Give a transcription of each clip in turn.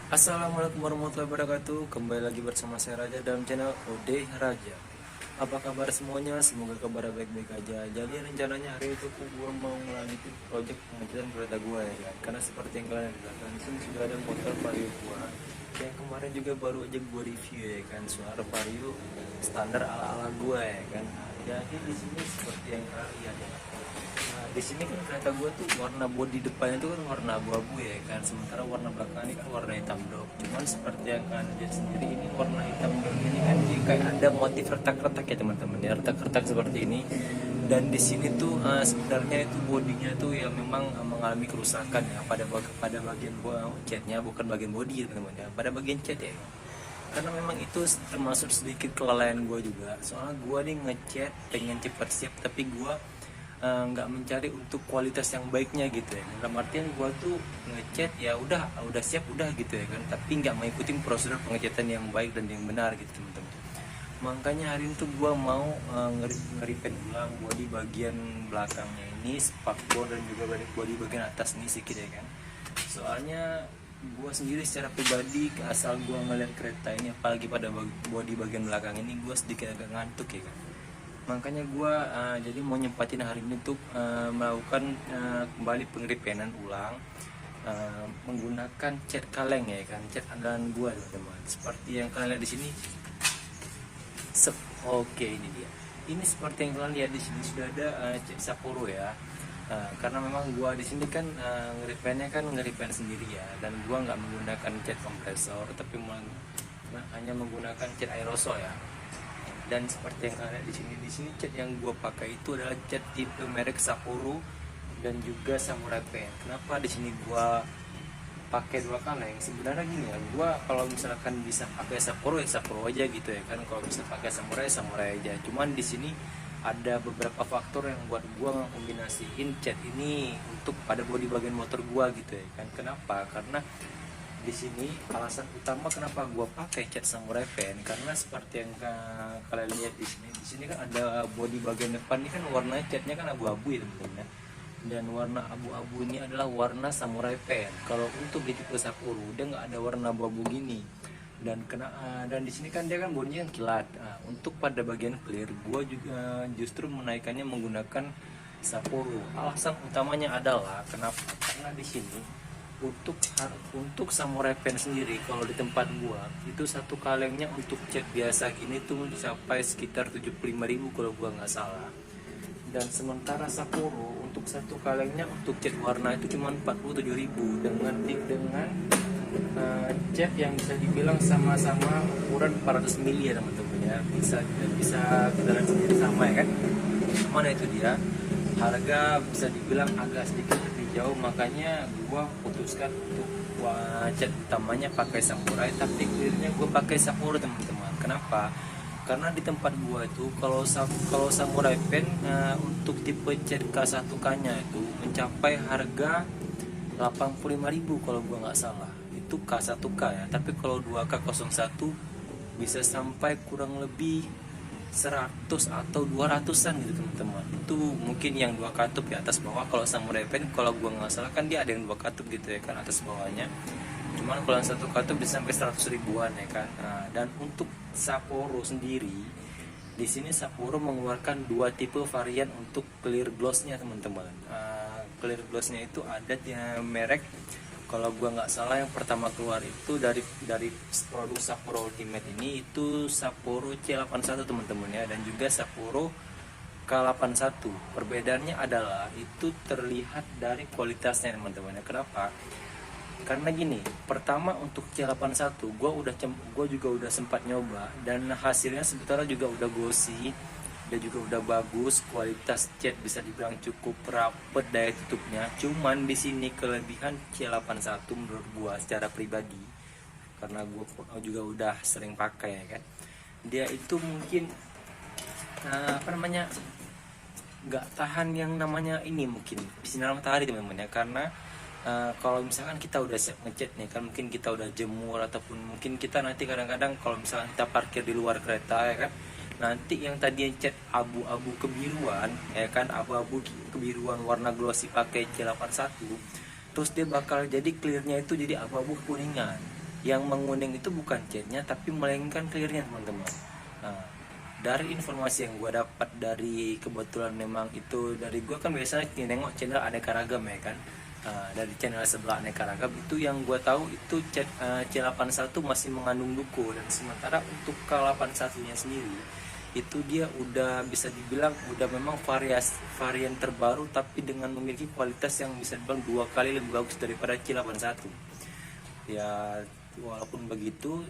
Assalamualaikum warahmatullahi wabarakatuh. Kembali lagi bersama saya Raja dalam channel Ode Raja. Apa kabar semuanya? Semoga kabar baik-baik aja. Jadi rencananya hari itu gue mau melanjutin project pengecetan kereta gue ya kan. Karena seperti yang kalian lihat di sini sudah ada motor Vario gue. Yang kemarin juga baru aja gue review ya kan, suara Vario standar ala-ala gue ya kan. Jadi di sini seperti yang kalian lihat ya. Nah, di sini kan kereta gue tuh warna bodi depannya tuh kan warna abu-abu ya kan, sementara warna belakang ini kan warna hitam dok. Cuman seperti yang kalian lihat sendiri, ini warna hitam dok ini kan jadi kayak ada motif retak-retak ya teman-teman ya, retak-retak seperti ini. Dan di sini tuh sebenarnya itu bodinya tuh ya memang mengalami kerusakan ya pada bagian catnya, bukan bagian bodi ya teman-teman ya, pada bagian cat ya. Karena memang itu termasuk sedikit kelalaian gue juga, soalnya gue nih ngecat pengen cepat siap, tapi gue nggak mencari untuk kualitas yang baiknya gitu ya. Dalam artian gue tuh ngecat ya udah siap udah gitu ya kan, tapi nggak mengikuti prosedur pengecatan yang baik dan yang benar gitu teman-teman. Makanya hari ini tuh gue mau ngeripen ulang bodi bagian belakangnya ini, spakbor dan juga bodi bagian atas ini sedikit ya kan. Soalnya gue sendiri secara pribadi asal gue ngeliat kereta ini, apalagi pada bodi bagian belakang ini, gue sedikit agak ngantuk ya kan. Makanya gue jadi mau nyempatin hari ini untuk melakukan kembali pengeripenan ulang menggunakan cat kaleng ya kan, cat andalan gue teman-teman. Seperti yang kalian lihat di sini. Oke, ini dia. Ini seperti yang kalian lihat di sini sudah ada cat Sapporo ya. Karena memang gue di sini kan ngeripennya kan ngeripen sendiri ya, dan gue nggak menggunakan cat kompresor, tapi hanya menggunakan cat aerosol ya. Dan seperti yang ada di sini cat yang gue pakai itu adalah cat tipe merek Sapporo dan juga Samurai Pen. Kenapa di sini gue pakai dua kaleng? Sebenarnya gini ya, gue kalau misalkan bisa pakai Sapporo ya Sapporo aja gitu ya kan, kalau bisa pakai Samurai aja. Cuman di sini ada beberapa faktor yang buat gue kombinasiin cat ini untuk pada bodi bagian motor gue gitu ya kan. Kenapa? Karena di sini alasan utama kenapa gue pakai cat Samurai Pen, karena seperti yang kalian lihat di sini kan ada bodi bagian depan ini kan warna catnya kan abu-abu ya teman-teman, dan warna abu-abu ini adalah warna Samurai Pen. Kalau untuk di tipe Sapporo dia nggak ada warna abu-abu gini, dan di sini kan dia kan bodinya yang kilat. Untuk pada bagian clear gue juga justru menaikkannya menggunakan Sapporo. Alasan utamanya adalah kenapa? Karena di sini untuk Samurai Pen sendiri, kalau di tempat gua itu satu kalengnya untuk cat biasa gini tuh sampai sekitar 75.000 kalau gua nggak salah. Dan sementara Sapporo untuk satu kalengnya untuk cat warna itu cuma 47.000 dengan cat yang bisa dibilang sama-sama ukuran 400 mili ya teman-teman ya. Bisa kita lihat sendiri sama ya kan. Mana itu dia, harga bisa dibilang agak sedikit lebih jauh. Makanya gua putuskan untuk cat utamanya pakai Samurai, tapi clearnya gua pakai Sapporo teman-teman. Kenapa? Karena di tempat gua itu kalau Samurai Pen untuk tipe cat K1K nya itu mencapai harga 85.000 kalau gua nggak salah, itu K1K ya. Tapi kalau 2K01 bisa sampai kurang lebih 100 atau 200-an gitu teman-teman. Itu mungkin yang dua katup ya atas bawah. Kalau Samurai Pen kalau gua nggak salah kan dia ada yang dua katup gitu ya kan atas bawahnya. Cuman kalau yang satu katup bisa sampai 100 ribuan ya kan. Dan untuk Sapporo sendiri, di sini Sapporo mengeluarkan dua tipe varian untuk clear glossnya teman-teman. Clear glossnya itu ada di merek, kalau gua nggak salah yang pertama keluar itu dari produk Sapporo Ultimate ini itu Sapporo C81 teman-teman ya, dan juga Sapporo K81. Perbedaannya adalah itu terlihat dari kualitasnya teman-teman ya. Kenapa? Karena gini, pertama untuk C81 gua juga udah sempat nyoba, dan hasilnya sebetulnya juga udah glossy, dia juga udah bagus, kualitas cat bisa dibilang cukup rapet daya tutupnya. Cuman di sini kelebihan C81 menurut gua secara pribadi, karena gua juga udah sering pakai ya kan, dia itu mungkin nggak tahan yang namanya ini mungkin sinar matahari teman-teman ya. Karena kalau misalkan kita udah siap ngecat nih kan, mungkin kita udah jemur, ataupun mungkin kita nanti kadang-kadang kalau misalkan kita parkir di luar kereta ya kan, nanti yang tadinya cat abu-abu kebiruan ya kan, abu-abu kebiruan warna glossy pakai C81, terus dia bakal jadi clearnya itu jadi abu-abu kuningan. Yang menguning itu bukan catnya tapi melainkan clearnya teman-teman. Nah, dari informasi yang gue dapat dari kebetulan memang itu dari gue kan biasanya nengok channel aneka ragam ya kan. Dari channel sebelah aneka ragam itu yang gue tahu itu C81 masih mengandung duko, dan sementara untuk K81 nya sendiri itu dia udah bisa dibilang udah memang varian terbaru tapi dengan memiliki kualitas yang bisa dibilang 2 kali lebih bagus daripada C81 ya. Walaupun begitu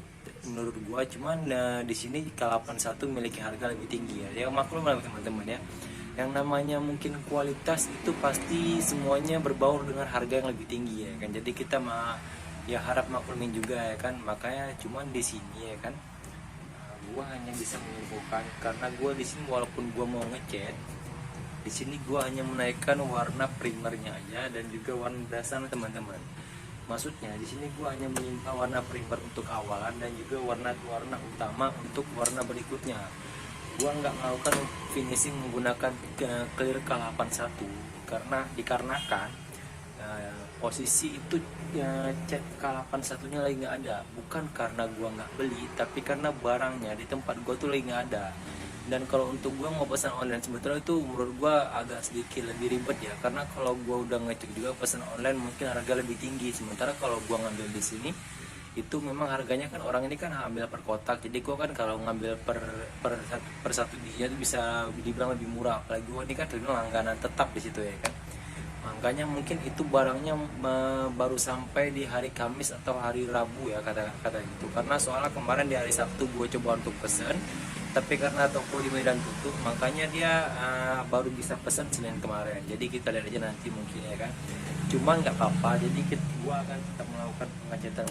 menurut gua cuman di sini K81 memiliki harga lebih tinggi ya maklum lah teman-teman ya, yang namanya mungkin kualitas itu pasti semuanya berbaur dengan harga yang lebih tinggi ya kan. Jadi kita ya harap maklumin juga ya kan. Makanya cuman di sini ya kan gua hanya bisa menyimpulkan karena gua di sini walaupun gua mau ngecat di sini gua hanya menaikkan warna primernya aja dan juga warna dasar teman-teman. Maksudnya di sini gua hanya menyimpan warna primer untuk awalan dan juga warna utama untuk warna berikutnya. Gua nggak melakukan finishing menggunakan clear K81 dikarenakan posisi itu cat K81 nya lagi nggak ada, bukan karena gua nggak beli tapi karena barangnya di tempat gua tuh lagi nggak ada. Dan kalau untuk gua mau pesan online sebetulnya itu menurut gua agak sedikit lebih ribet ya, karena kalau gua udah ngecek juga pesan online mungkin harga lebih tinggi, sementara kalau gua ngambil di sini itu memang harganya kan orang ini kan ambil per kotak, jadi gua kan kalau ngambil per satu bijinya itu bisa dibilang lebih murah, apalagi gua ini kan terkenal langganan tetap di situ ya kan. Makanya mungkin itu barangnya baru sampai di hari Kamis atau hari Rabu ya kata gitu, karena soalnya kemarin di hari Sabtu gue coba untuk pesen tapi karena toko di Medan tutup makanya dia baru bisa pesan Senin kemarin. Jadi kita lihat aja nanti mungkin ya kan, cuman nggak apa-apa. Jadi gue akan tetap melakukan pengecatan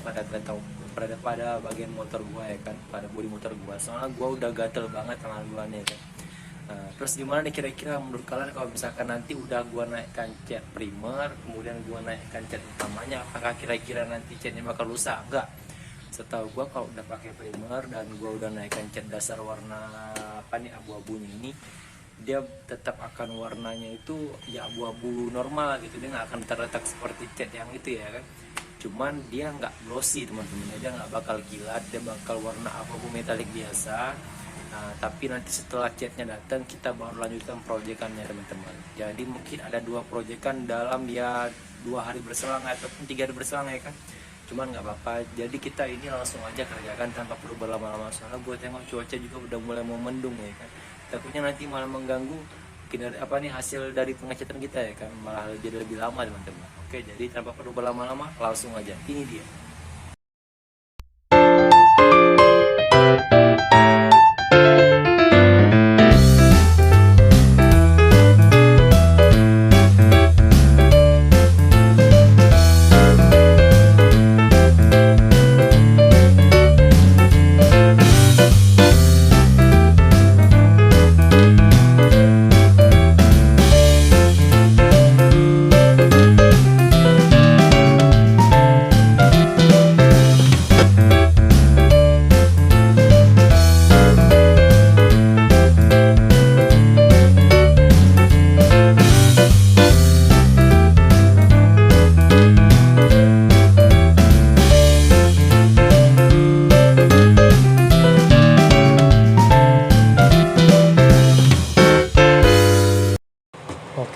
pada bagian motor gue ya kan, pada bodi motor gue, soalnya gue udah gatel banget tangan gue nih kan. Terus gimana nih kira-kira menurut kalian kalau misalkan nanti udah gua naikkan cat primer kemudian gua naikkan cat utamanya, apakah kira-kira nanti catnya bakal rusak? Enggak. Setahu gua kalau udah pakai primer dan gua udah naikkan cat dasar warna apa nih abu-abunya ini, dia tetap akan warnanya itu ya abu-abu normal gitu, dia nggak akan terletak seperti cat yang itu ya kan. Cuman dia nggak glossy teman-teman, dia nggak bakal kilat, dia bakal warna abu-abu metalik biasa. Tapi nanti setelah catnya datang kita baru lanjutkan proyekannya teman-teman. Jadi mungkin ada 2 proyekan dalam ya 2 hari berselang ataupun 3 hari berselang ya kan. Cuman nggak apa-apa. Jadi kita ini langsung aja kerjakan tanpa perlu berlama-lama. Soalnya gue tengok cuaca juga udah mulai mau mendung ya kan. Takutnya nanti malah mengganggu hasil dari pengecatan kita ya kan, malah jadi lebih lama teman-teman. Oke, jadi tanpa perlu berlama-lama langsung aja. Ini dia.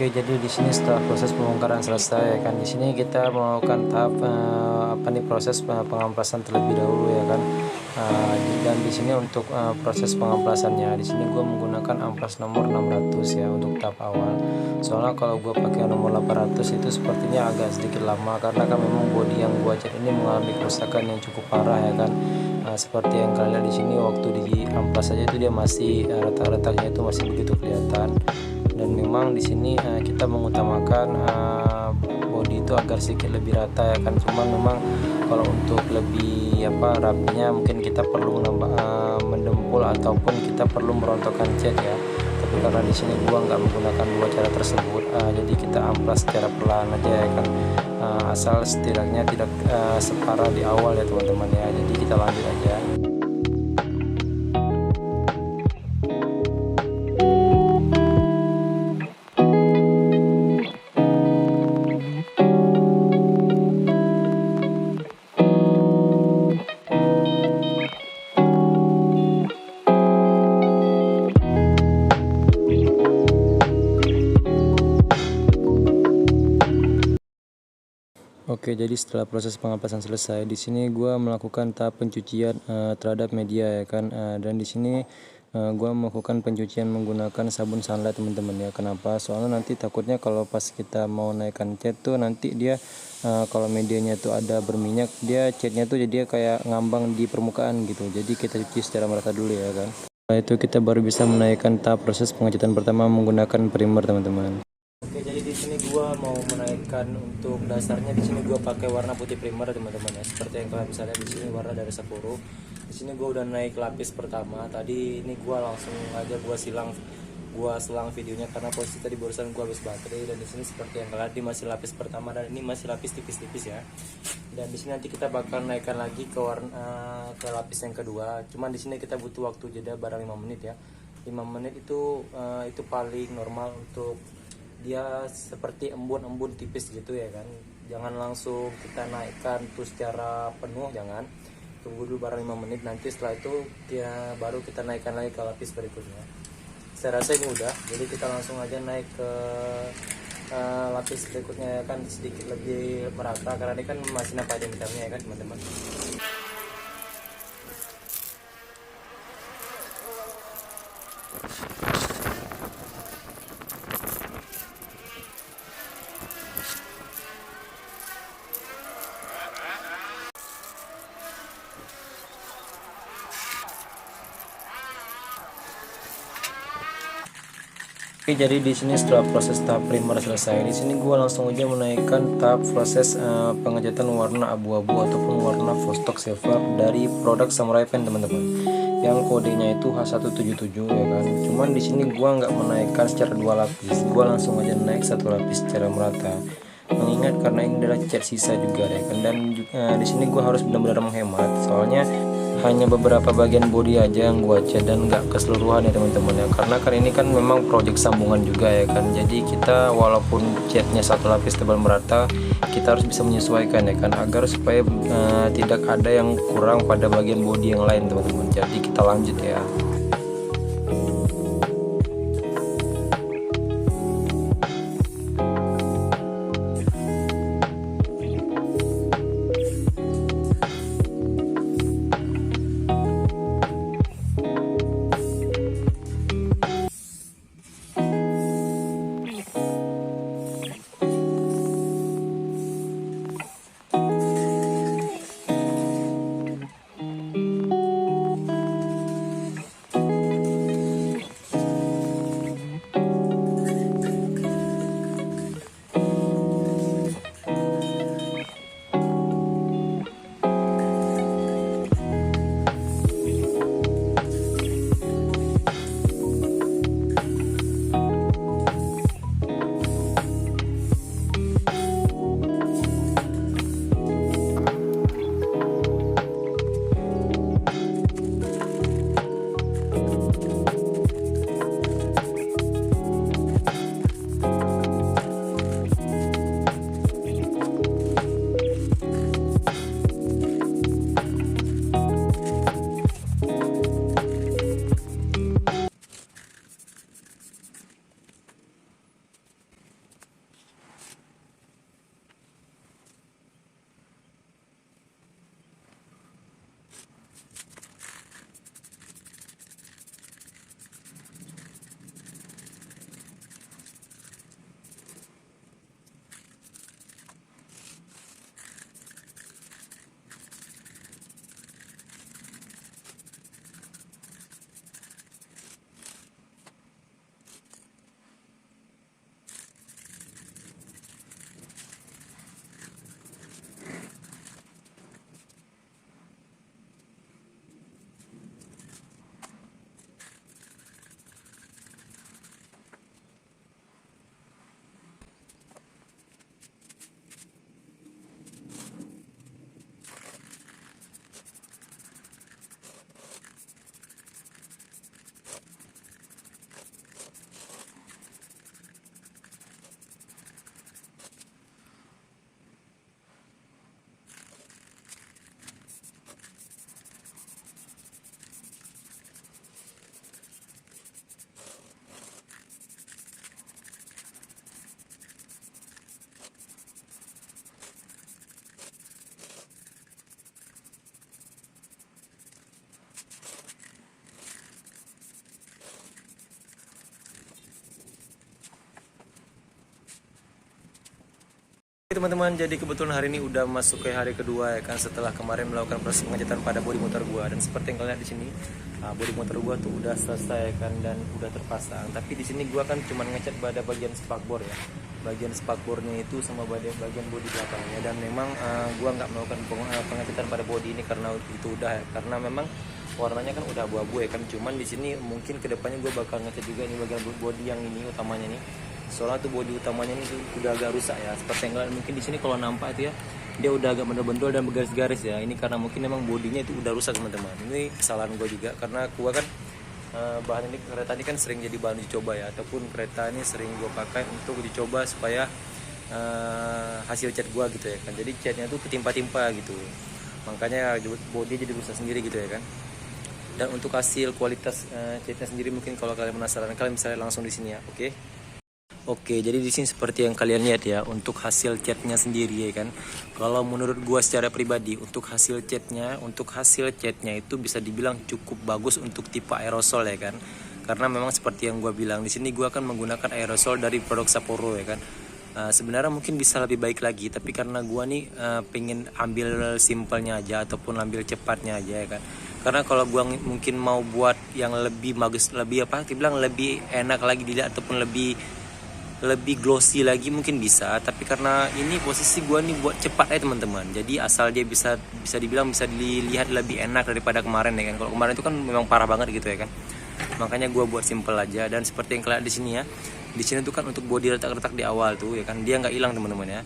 Oke, jadi di sini setelah proses pembongkaran selesai ya kan, di sini kita melakukan tahap proses pengamplasan terlebih dahulu ya kan. Dan di sini untuk proses pengamplasannya di sini gue menggunakan amplas nomor 600 ya untuk tahap awal. Soalnya kalau gue pakai nomor 800 itu sepertinya agak sedikit lama karena kan memang bodi yang gue cat ini mengalami kerusakan yang cukup parah ya kan. Seperti yang kalian lihat di sini waktu di amplas saja itu dia masih retak-retaknya itu masih begitu kelihatan. Dan memang di sini kita mengutamakan bodi itu agar sedikit lebih rata ya kan. Cuman memang kalau untuk lebih rapinya mungkin kita perlu mendempul ataupun kita perlu merontokkan cat ya. Tapi karena di sini gua nggak menggunakan 2 cara tersebut, jadi kita amplas secara perlahan aja ya kan. Asal setidaknya tidak separah di awal ya teman-teman ya. Jadi kita lanjut aja. Oke, jadi setelah proses pengapasan selesai, di sini gua melakukan tahap pencucian terhadap media ya kan. Dan di sini gua melakukan pencucian menggunakan sabun sunlight teman-teman ya. Kenapa? Soalnya nanti takutnya kalau pas kita mau naikkan cat tuh nanti dia kalau medianya tuh ada berminyak, dia catnya tuh jadi kayak ngambang di permukaan gitu. Jadi kita cuci secara merata dulu ya kan. Setelah itu kita baru bisa menaikkan tahap proses pengecatan pertama menggunakan primer teman-teman. Oke, jadi di sini gua mau menaikkan untuk dasarnya. Di sini gua pakai warna putih primer teman-teman ya. Seperti yang kalian bisa lihat di sini warna dari Sapporo. Di sini gua udah naik lapis pertama. Tadi ini gua langsung aja gua selang videonya karena posisi tadi barusan gua habis baterai. Dan di sini seperti yang kalian lihat ini masih lapis pertama dan ini masih lapis tipis-tipis ya. Dan di sini nanti kita bakal naikkan lagi ke warna ke lapis yang kedua. Cuman di sini kita butuh waktu jeda barang 5 menit ya. 5 menit itu paling normal untuk dia seperti embun-embun tipis gitu ya kan. Jangan langsung kita naikkan tuh secara penuh, jangan, tunggu dulu barang 5 menit, nanti setelah itu baru kita naikkan lagi ke lapis berikutnya. Saya rasa ini udah, jadi kita langsung aja naik ke lapis berikutnya ya kan, sedikit lebih merata karena ini kan masih nampak diameternya ya kan teman-teman. Oke, jadi di sini setelah proses tahap primer selesai, di sini gua langsung aja menaikkan tahap proses pengecatan warna abu-abu ataupun warna Vostok Silver dari produk Samurai Pen teman-teman. Yang kodenya itu H177 ya kan. Cuman di sini gua nggak menaikkan secara dua lapis, gua langsung aja naik satu lapis secara merata. Mengingat karena ini adalah cat sisa juga ya kan, dan di sini gua harus benar-benar menghemat, soalnya hanya beberapa bagian body aja yang gua cat dan nggak keseluruhan ya teman-teman ya, karena kan ini kan memang project sambungan juga ya kan. Jadi kita walaupun catnya satu lapis tebal merata, kita harus bisa menyesuaikan ya kan, agar supaya tidak ada yang kurang pada bagian body yang lain teman-teman. Jadi kita lanjut ya. Oke teman-teman, jadi kebetulan hari ini udah masuk ke hari kedua ya kan, setelah kemarin melakukan proses pengecatan pada bodi motor gua. Dan seperti yang kalian lihat di sini, bodi motor gua tuh udah selesai kan dan udah terpasang. Tapi di sini gua kan cuma ngecat pada bagian spakbor ya, bagian spakbornya itu sama bagian bodi belakangnya. Dan memang gua nggak melakukan pengecatan pada bodi ini karena itu udah ya, karena memang warnanya kan udah abu-abu ya kan. Cuman di sini mungkin kedepannya gua bakal ngecat juga ini bagian bodi yang ini utamanya nih. Soalnya tuh bodi utamanya ini udah agak rusak ya, seperti yang kalian mungkin di sini kalau nampak itu ya, dia udah agak mendol-mendol dan bergaris-garis ya. Ini karena mungkin memang bodinya itu udah rusak teman-teman. Ini kesalahan gue juga karena gue kan bahan ini, kereta ini kan sering jadi bahan dicoba ya, ataupun kereta ini sering gue pakai untuk dicoba supaya hasil cat gue gitu ya kan. Jadi catnya tuh ketimpa-timpa gitu, makanya bodi jadi rusak sendiri gitu ya kan. Dan untuk hasil kualitas catnya sendiri mungkin kalau kalian penasaran, kalian bisa lihat langsung di sini ya. Oke, jadi di sini seperti yang kalian lihat ya, untuk hasil catnya sendiri ya kan. Kalau menurut gua secara pribadi, untuk hasil catnya itu bisa dibilang cukup bagus untuk tipe aerosol ya kan. Karena memang seperti yang gua bilang, di sini gua akan menggunakan aerosol dari produk Sapporo ya kan. Sebenarnya mungkin bisa lebih baik lagi, tapi karena gua nih pengen ambil simpelnya aja ataupun ambil cepatnya aja ya kan. Karena kalau gua mungkin mau buat yang lebih bagus, lebih dibilang lebih enak lagi dilihat ataupun lebih glossy lagi mungkin bisa, tapi karena ini posisi gua nih buat cepat ya teman-teman, jadi asal dia bisa dibilang bisa dilihat lebih enak daripada kemarin ya kan. Kalau kemarin itu kan memang parah banget gitu ya kan, makanya gua buat simple aja. Dan seperti yang kalian di sini ya, di sini tuh kan untuk bodi retak-retak di awal tuh ya kan, dia nggak hilang teman-teman ya,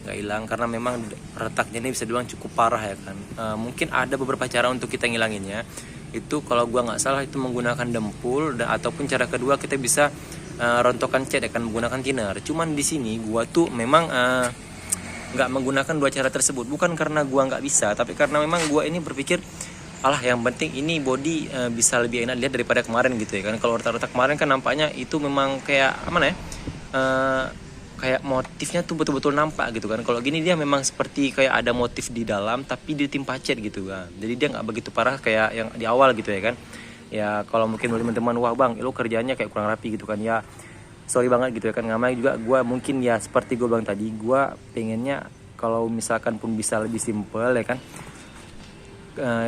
nggak hilang karena memang retaknya ini bisa dibilang cukup parah ya kan. Mungkin ada beberapa cara untuk kita ngilanginnya, itu kalau gua nggak salah itu menggunakan dempul, dan ataupun cara kedua kita bisa rontokan cat akan menggunakan thinner. Cuman di sini gua tuh memang nggak menggunakan dua cara tersebut, bukan karena gua nggak bisa, tapi karena memang gua ini berpikir alah yang penting ini body bisa lebih enak lihat daripada kemarin gitu ya kan. Kalau retak-retak kemarin kan nampaknya itu memang kayak mana ya, kayak motifnya tuh betul-betul nampak gitu kan. Kalau gini dia memang seperti kayak ada motif di dalam tapi ditimpa cat gitu kan, jadi dia nggak begitu parah kayak yang di awal gitu ya kan. Ya kalau mungkin teman-teman, wah bang lo kerjanya kayak kurang rapi gitu kan ya, sorry banget gitu ya kan. Namanya juga gue mungkin ya seperti gue bilang tadi, gue pengennya kalau misalkan pun bisa lebih simple ya kan,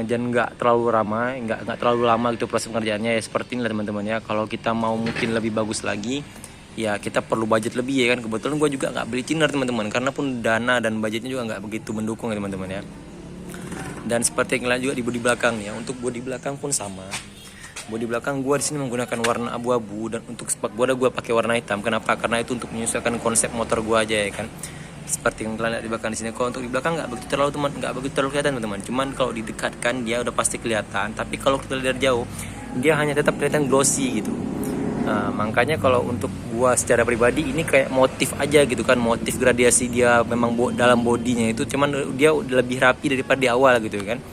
dan nggak terlalu ramai, nggak terlalu lama gitu proses pengerjaannya ya. Seperti ini lah teman-teman ya. Kalau kita mau mungkin lebih bagus lagi ya kita perlu budget lebih ya kan. Kebetulan gue juga nggak beli thinner teman-teman, karena pun dana dan budgetnya juga nggak begitu mendukung ya teman-teman ya. Dan seperti yang lain juga di bodi belakang ya, untuk bodi belakang pun sama. Bodi belakang gua di sini menggunakan warna abu-abu, dan untuk spakbor gua pakai warna hitam. Kenapa? Karena itu untuk menyesuaikan konsep motor gua aja ya kan. Seperti yang kalian lihat di belakang di sini. Kalau untuk di belakang nggak begitu terlalu kelihatan teman-teman. Cuman kalau didekatkan dia udah pasti kelihatan. Tapi kalau kita lihat jauh, dia hanya tetap kelihatan glossy gitu. Makanya kalau untuk gua secara pribadi ini kayak motif aja gitu kan, motif gradiasi dia memang dalam bodinya itu, cuman dia lebih rapi daripada di awal gitu kan.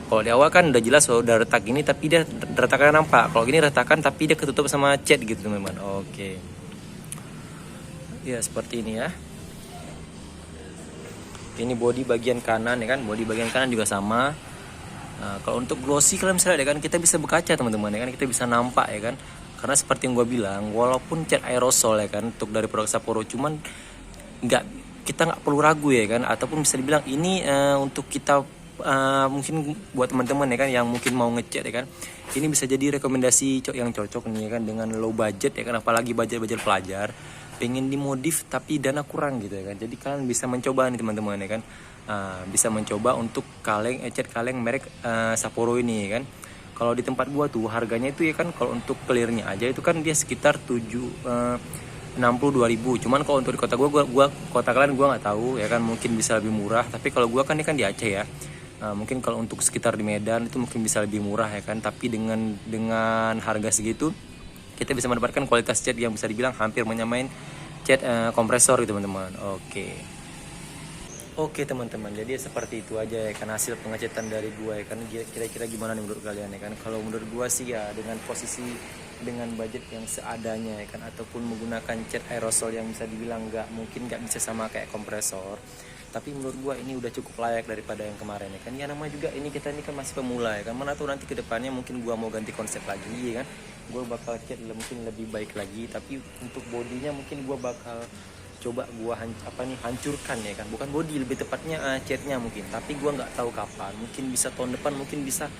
Kalau di awal kan udah jelas udah retak ini, tapi dia retakannya nampak. Kalau gini retakan tapi dia ketutup sama cat gitu teman-teman. Oke. Ya seperti ini ya. Ini bodi bagian kanan ya kan, bodi bagian kanan juga sama. Kalau untuk glossy kalian bisa lihat ya kan, kita bisa berkaca teman-teman ya kan, kita bisa nampak ya kan. Karena seperti yang gue bilang, walaupun cat aerosol ya kan untuk dari produk Sapporo, cuman kita nggak perlu ragu ya kan, ataupun bisa dibilang ini untuk kita mungkin buat teman-teman ya kan yang mungkin mau ngecat ya kan, ini bisa jadi rekomendasi yang cocok nih ya kan, dengan low budget ya kan, apalagi budget pelajar pengen dimodif tapi dana kurang gitu ya kan. Jadi kalian bisa mencoba nih teman-teman ya kan, bisa mencoba untuk cat kaleng merek Sapporo ini ya kan. Kalau di tempat gua tuh harganya itu ya kan, kalau untuk clearnya aja itu kan dia sekitar 62.000. Cuman kalau untuk di kota gua kota kalian gua nggak tahu ya kan, mungkin bisa lebih murah. Tapi kalau gua kan ini kan di Aceh ya, mungkin kalau untuk sekitar di Medan itu mungkin bisa lebih murah ya kan. Tapi dengan harga segitu kita bisa mendapatkan kualitas cat yang bisa dibilang hampir menyamain cat kompresor gitu teman-teman. Oke teman-teman, jadi seperti itu aja ya kan hasil pengecatan dari gua ya kan. Kira-kira gimana nih menurut kalian ya kan? Kalau menurut gua sih ya dengan posisi dengan budget yang seadanya ya kan, ataupun menggunakan cat aerosol yang bisa dibilang nggak bisa sama kayak kompresor, tapi menurut gua ini udah cukup layak daripada yang kemarin ya kan. Ya namanya juga ini kan masih pemula ya kan, mana tuh nanti kedepannya mungkin gua mau ganti konsep lagi ya kan, gua bakal cat mungkin lebih baik lagi. Tapi untuk bodinya mungkin gua bakal coba gua hancurkan ya kan, bukan body, lebih tepatnya catnya mungkin, tapi gua nggak tahu kapan, mungkin bisa tahun depan, mungkin bisa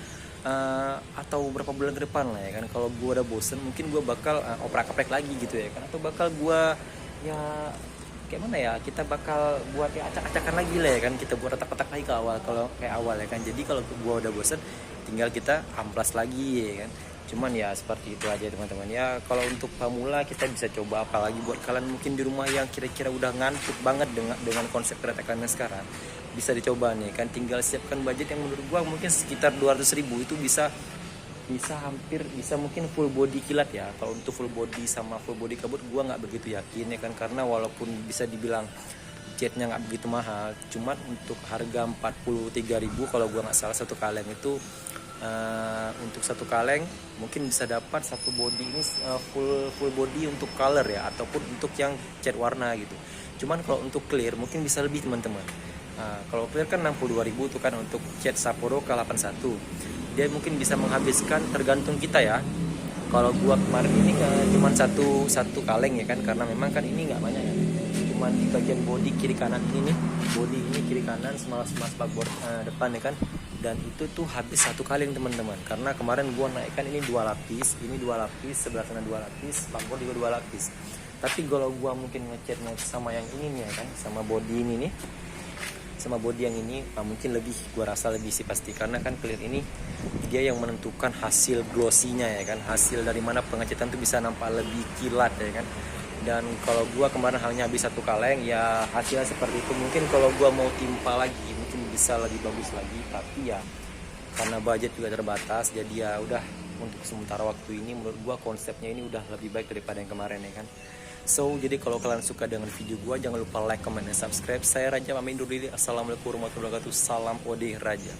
atau berapa bulan ke depan lah ya kan. Kalau gua udah bosen mungkin gua bakal oprak-oprek lagi gitu ya kan, atau bakal gua ya kayak mana ya, kita bakal buat ya acak-acakan lagi lah ya kan, kita buat retak-retak lagi ke awal, kalau kayak awal ya kan. Jadi kalau gua udah bosen tinggal kita amplas lagi ya kan. Cuman ya seperti itu aja teman-teman ya. Kalau untuk pemula kita bisa coba, apalagi buat kalian mungkin di rumah yang kira-kira udah ngantuk banget dengan konsep keretakannya sekarang, bisa dicoba nih kan. Tinggal siapkan budget yang menurut gua mungkin sekitar 200.000 itu bisa hampir bisa mungkin full body kilat ya. Kalau untuk full body sama full body kabut gua nggak begitu yakin ya kan, karena walaupun bisa dibilang catnya nggak begitu mahal, cuman untuk harga 43.000 kalau gua nggak salah satu kaleng itu. Untuk satu kaleng mungkin bisa dapat satu body ini full body untuk color ya, ataupun untuk yang cat warna gitu. Cuman kalau untuk clear mungkin bisa lebih teman-teman. Kalau clear kan 62.000 tuh kan untuk cat Sapporo K81. Dia mungkin bisa menghabiskan, tergantung kita ya. Kalau gua kemarin ini cuman satu kaleng ya kan, karena memang kan ini nggak banyak ya. Cuman di bagian body kiri kanan ini nih, body ini kiri kanan sama spakbor depan ya kan. Dan itu tuh habis satu kaleng teman-teman, karena kemarin gua naikkan ini 2 lapis, ini 2 lapis, sebelah sana 2 lapis, spakbor juga 2 lapis. Tapi kalau gua mungkin ngecatnya sama yang ini nih ya kan, sama body ini nih, sama body yang ini mungkin lebih, gua rasa lebih sih pasti, karena kan clear ini dia yang menentukan hasil glossy-nya ya kan, hasil dari mana pengecatan tuh bisa nampak lebih kilat ya kan. Dan kalau gua kemarin hanya habis satu kaleng ya, hasilnya seperti itu. Mungkin kalau gua mau timpa lagi mungkin bisa lebih bagus lagi, tapi ya karena budget juga terbatas, jadi ya udah untuk sementara waktu ini menurut gua konsepnya ini udah lebih baik daripada yang kemarin ya kan. So jadi kalau kalian suka dengan video gua jangan lupa like, comment, dan subscribe. Saya Raja pamit undur diri. Assalamualaikum warahmatullahi wabarakatuh. Salam Ode Raja.